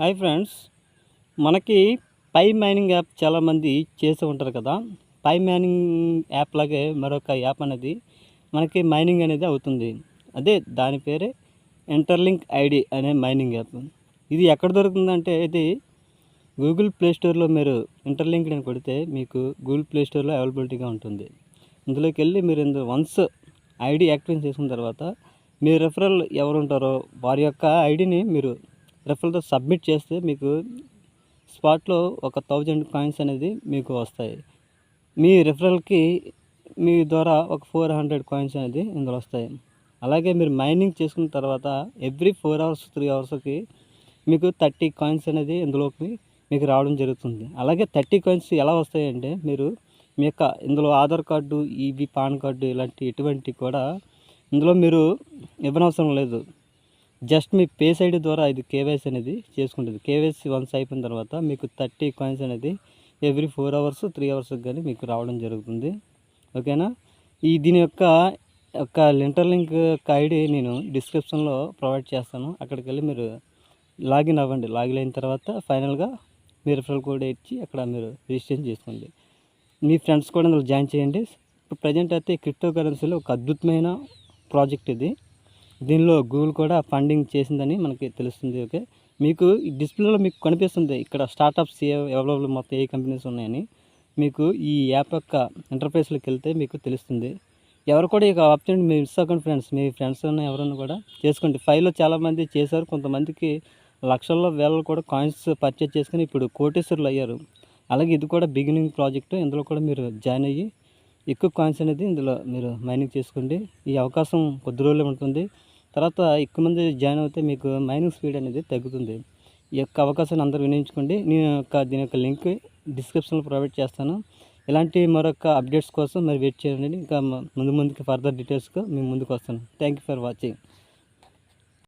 Hi friends, మనకి పై mining app చాలామంది చేస్తూ ఉంటారు కదా. పై మైనింగ్ యాప్ లాగే మరొక యాప్ అనేది మనకి మైనింగ్ అనేది అవుతుంది. అదే దాని పేరే ఇంటర్లింక్ ఐడి అనే మైనింగ్ యాప్. ఇది ఎక్కడ దొరుకుతుందంటే ఇది గూగుల్ ప్లే స్టోర్లో మీరు ఇంటర్లింక్డ్ అని కొడితే మీకు గూగుల్ ప్లే స్టోర్లో అవైలబిలిటీగా ఉంటుంది. ఇందులోకి వెళ్ళి మీరు వన్స్ ఐడి యాక్టివేట్ చేసుకున్న తర్వాత మీ రెఫరల్ ఎవరు ఉంటారో వారి యొక్క ఐడిని మీరు రెఫరల్తో సబ్మిట్ చేస్తే మీకు స్పాట్లో ఒక 1000 కాయిన్స్ అనేది మీకు వస్తాయి. మీ రెఫరల్కి మీ ద్వారా ఒక 400 కాయిన్స్ అనేది ఇందులో వస్తాయి. అలాగే మీరు మైనింగ్ చేసుకున్న తర్వాత ఎవ్రీ 4 అవర్స్ 3 అవర్స్కి మీకు 30 కాయిన్స్ అనేది ఇందులోకి మీకు రావడం జరుగుతుంది. అలాగే 30 కాయిన్స్ ఎలా వస్తాయంటే మీరు మీ యొక్క ఇందులో Aadhaar card, EB, pan card ఇలాంటి ఎటువంటి కూడా ఇందులో మీరు ఇవ్వనవసరం లేదు. జస్ట్ మీ పేస్ ఐడి ద్వారా ఇది కేవైసీ అనేది చేసుకుంటుంది. కేవైసీ వన్స్ అయిపోయిన తర్వాత మీకు 30 కాయిన్స్ అనేది ఎవ్రీ 4 అవర్స్ 3 అవర్స్కి కానీ మీకు రావడం జరుగుతుంది. ఓకేనా. దీని యొక్క ఇంటర్లింక్ ఐడి నేను డిస్క్రిప్షన్లో ప్రొవైడ్ చేస్తాను. అక్కడికి వెళ్ళి మీరు లాగిన్ అవ్వండి. లాగిన్ అయిన తర్వాత ఫైనల్గా మీ రిఫరల్ కోడ్ ఇచ్చి అక్కడ మీరు రిజిస్ట్రేషన్ చేసుకోండి. మీ ఫ్రెండ్స్ కూడా ఇందులో జాయిన్ చేయండి. ఇప్పుడు ప్రజెంట్ అయితే క్రిప్టో కరెన్సీలో ఒక అద్భుతమైన ప్రాజెక్ట్ ఇది. దీనిలో గూగుల్ కూడా ఫండింగ్ చేసిందని మనకి తెలుస్తుంది. ఓకే, మీకు ఈ డిస్ప్లేలో మీకు కనిపిస్తుంది ఇక్కడ స్టార్టప్స్ అవైలబుల్ మొత్తం ఏ కంపెనీస్ ఉన్నాయని. మీకు ఈ యాప్ యొక్క ఇంటర్ఫేస్లోకి వెళ్తే మీకు తెలుస్తుంది. ఎవరు కూడా ఇక ఆప్షన్ మీరు మిస్ అవ్వకండి ఫ్రెండ్స్. మీ ఫ్రెండ్స్ ఎవరైనా కూడా చేసుకోండి. ఫైవ్లో చాలామంది చేశారు. కొంతమందికి లక్షల్లో వేలలో కూడా కాయిన్స్ పర్చేజ్ చేసుకుని ఇప్పుడు కోటీశ్వరులు అయ్యారు. అలాగే ఇది కూడా బిగినింగ్ ప్రాజెక్టు. ఇందులో కూడా మీరు జాయిన్ అయ్యి ఎక్కువ కాయిన్స్ అనేది ఇందులో మీరు మైనింగ్ చేసుకోండి. ఈ అవకాశం కొద్ది రోజులే ఉంటుంది. తర్వాత ఎక్కువ మంది జాయిన్ అవుతే మీకు మైనింగ్ స్పీడ్ అనేది తగ్గుతుంది. ఈ యొక్క అవకాశాన్ని అందరూ వినియోగించుకోండి. దీని యొక్క లింక్ డిస్క్రిప్షన్లో ప్రొవైడ్ చేస్తాను. ఇలాంటి మరొక అప్డేట్స్ కోసం మరి వెయిట్ చేయండి. ఇంకా ముందుకి ఫర్దర్ డీటెయిల్స్గా మేము ముందుకు వస్తాను. Thank you for watching.